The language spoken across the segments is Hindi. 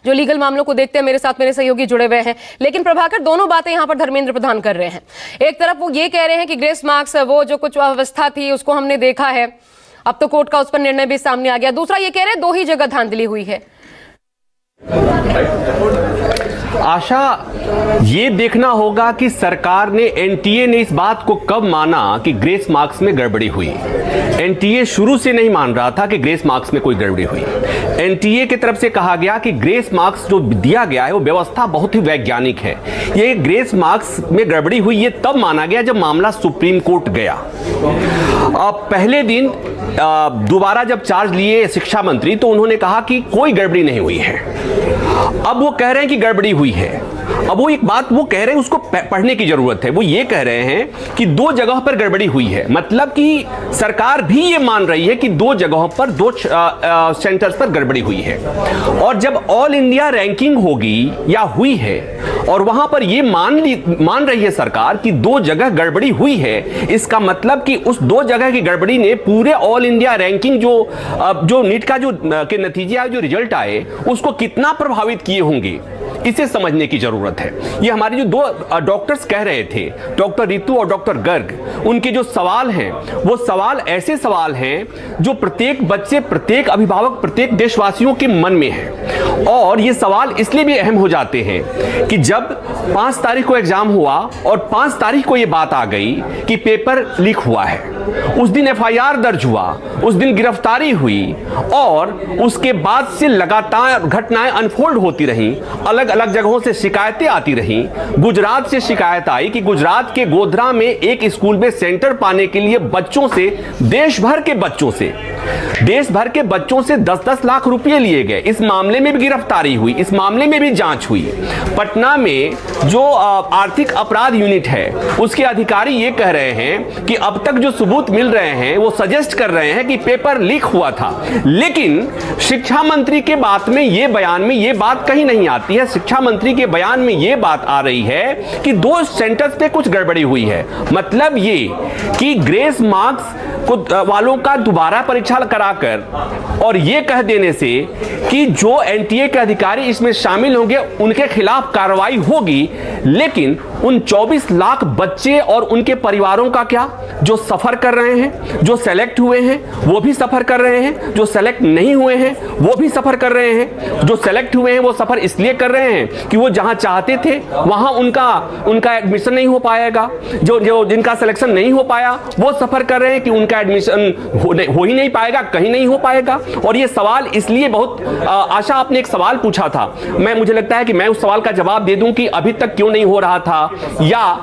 जो लीगल मामलों को देखते हैं। मेरे साथ मेरे सहयोगी जुड़े हुए हैं। लेकिन प्रभाकर, दोनों बातें यहाँ पर धर्मेंद्र प्रधान कर रहे हैं। एक तरफ वो ये कह रहे हैं कि ग्रेस मार्क्स, वो जो कुछ अव्यवस्था थी उसको हमने देखा है, अब तो कोर्ट का उस पर निर्णय भी सामने आ गया। दूसरा ये कह रहे हैं 2 ही जगह धांधली हुई है। आशा, ये देखना होगा कि सरकार ने, एनटीए ने इस बात को कब माना कि ग्रेस मार्क्स में गड़बड़ी हुई। एनटीए शुरू से नहीं मान रहा था कि ग्रेस मार्क्स में कोई गड़बड़ी हुई। एनटीए की तरफ से कहा गया कि ग्रेस मार्क्स जो दिया गया है वो व्यवस्था बहुत ही वैज्ञानिक है। ये ग्रेस मार्क्स में गड़बड़ी हुई ये तब माना गया जब मामला सुप्रीम कोर्ट गया। पहले दिन दोबारा जब चार्ज लिए शिक्षा मंत्री तो उन्होंने कहा कि कोई गड़बड़ी नहीं हुई है। अब वो कह रहे हैं कि गड़बड़ी हुई है। अब वो एक बात वो कह रहे हैं, उसको पढ़ने की जरूरत है। वो ये कह रहे हैं कि 2 जगह पर गड़बड़ी हुई है, मतलब कि सरकार भी ये मान रही है कि 2 जगहों पर 2 सेंटर्स पर गड़बड़ी हुई है। और जब ऑल इंडिया रैंकिंग होगी या हुई है और वहां पर ये मान रही है सरकार कि 2 जगह गड़बड़ी हुई है, इसका मतलब कि उस 2 जगह की गड़बड़ी ने पूरे ऑल इंडिया रैंकिंग जो नीट का जो के नतीजे आए, जो रिजल्ट आए, उसको कितना प्रभावित किए होंगे, इसे समझने की जरूरत है। ये हमारे जो 2 डॉक्टर्स कह रहे थे, डॉक्टर रितु और डॉक्टर गर्ग, उनके जो सवाल हैं वो सवाल ऐसे सवाल हैं जो प्रत्येक बच्चे, प्रत्येक अभिभावक, प्रत्येक देशवासियों के मन में है। और ये सवाल इसलिए भी अहम हो जाते हैं कि जब 5 तारीख को एग्जाम हुआ और 5 तारीख को ये बात आ गई कि पेपर लीक हुआ है, उस दिन एफआईआर दर्ज हुआ, उस दिन गिरफ्तारी हुई और उसके बाद से लगातार घटनाएं अनफोल्ड होती रहीं, अलग अलग जगहों से शिकायतें आती रहीं। गुजरात से शिकायत आई कि गुजरात के गोधरा में एक स्कूल में सेंटर पाने के लिए बच्चों से, देश भर के बच्चों से 10-10 लाख रुपए लिए गए। इस मामले में भी गिरफ्तारी हुई, इस मामले में भी जांच हुई। पटना में जो आर्थिक अपराध यूनिट है उसके अधिकारी ये कह रहे हैं कि अब तक जो सबूत मिल रहे हैं वो सजेस्ट कर रहे हैं कि पेपर लीक हुआ था। लेकिन शिक्षा मंत्री के बात में, ये बयान में ये बात कहीं नहीं आती है। शिक्षा मंत्री के बयान में ये बात आ रही है कि 2 सेंटर्स पे कुछ गड़बड़ी हुई है। मतलब ये कि ग्रेस मार्क्स को वालों का दोबारा परीक्षा कराकर और ये कह देने से कि जो एनटीए के अधिकारी इसमें शामिल होंगे उनके खिलाफ कार्रवाई होगी, लेकिन उन 24 लाख बच्चे और उनके परिवारों का क्या, जो सफर कर रहे हैं, जो सेलेक्ट हुए हैं वो भी सफर कर रहे हैं, जो सेलेक्ट नहीं हुए हैं वो भी सफर कर रहे हैं। जो सेलेक्ट हुए हैं वो सफर इसलिए कर रहे हैं कि वो जहां चाहते थे वहां उनका एडमिशन नहीं हो पाएगा। जो जिनका सिलेक्शन नहीं हो पाया वो सफर कर रहे हैं कि उनका एडमिशन हो ही नहीं पाएगा, कहीं नहीं हो पाएगा। और ये सवाल इसलिए बहुत आशा, आपने एक सवाल पूछा था, मुझे लगता है कि मैं उस सवाल का जवाब दे दूं कि अभी तक क्यों नहीं हो रहा था, या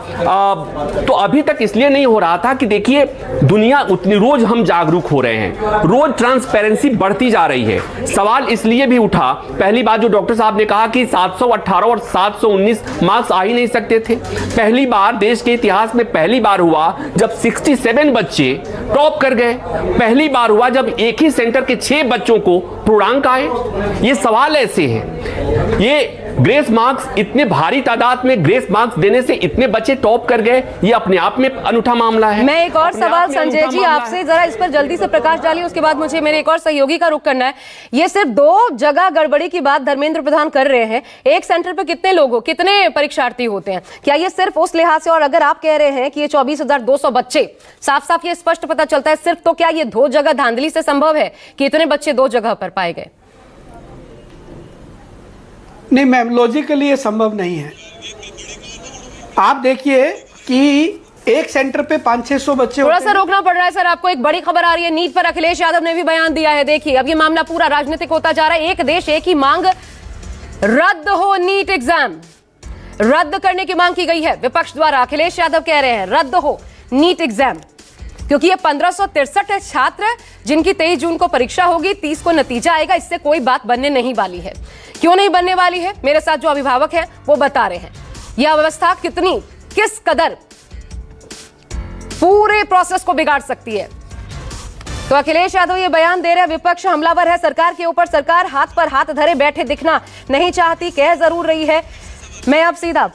तो अभी तक इसलिए नहीं हो रहा था कि देखिए दुनिया उतनी, रोज हम जागरूक हो रहे हैं, रोज ट्रांसपेरेंसी बढ़ती जा रही है। सवाल इसलिए भी उठा, पहली बात जो डॉक्टर साहब ने कहा कि 718 और 719 मार्क्स आ ही नहीं सकते थे। पहली बार देश के इतिहास में पहली बार हुआ जब 67 बच्चे टॉप कर गए। पहली बार हुआ जब एक ही सेंटर के 6 बच्चों को पूर्णांक आए। ये सवाल ऐसे हैं। ये ग्रेस मार्क्स, इतने भारी तादाद में ग्रेस मार्क्स देने से इतने बच्चे टॉप कर गए, ये अपने आप में अनूठा मामला है। मैं एक और सवाल संजय जी आपसे, जरा इस पर जल्दी से प्रकाश डालिए, उसके बाद मुझे मेरे एक और सहयोगी का रुख करना है। ये सिर्फ 2 जगह गड़बड़ी की बात धर्मेंद्र प्रधान कर रहे हैं। एक सेंटर पे कितने लोगों, कितने परीक्षार्थी होते हैं? क्या ये सिर्फ उस लिहाज से, और अगर आप कह रहे हैं कि ये 24,200 बच्चे, साफ साफ ये स्पष्ट पता चलता है सिर्फ, तो क्या ये 2 जगह धांधली से संभव है कि इतने बच्चे 2 जगह पर पाए गए? नहीं मैम, लॉजिकली ये संभव नहीं है। आप देखिए कि एक सेंटर पे 500-600 बच्चे, थोड़ा सा रोकना पड़ रहा है सर आपको। एक बड़ी खबर आ रही है, नीट पर अखिलेश यादव ने भी बयान दिया है। देखिए अब ये मामला पूरा राजनीतिक होता जा रहा है। एक देश एक ही मांग, रद्द हो नीट एग्जाम, रद्द करने की मांग की गई है विपक्ष द्वारा। अखिलेश यादव कह रहे हैं रद्द हो नीट एग्जाम, क्योंकि ये 1563 छात्र जिनकी 23 जून को परीक्षा होगी, 30 को नतीजा आएगा, इससे कोई बात बनने नहीं वाली है। क्यों नहीं बनने वाली है? मेरे साथ जो अभिभावक हैं वो बता रहे हैं। यह अव्यवस्था किस कदर पूरे प्रोसेस को बिगाड़ सकती है। तो अखिलेश यादव ये बयान दे रहे हैं, विपक्ष हमलावर है सरकार के ऊपर, सरकार हाथ पर हाथ धरे बैठे दिखना नहीं चाहती, कह जरूर रही है। मैं अब सीधा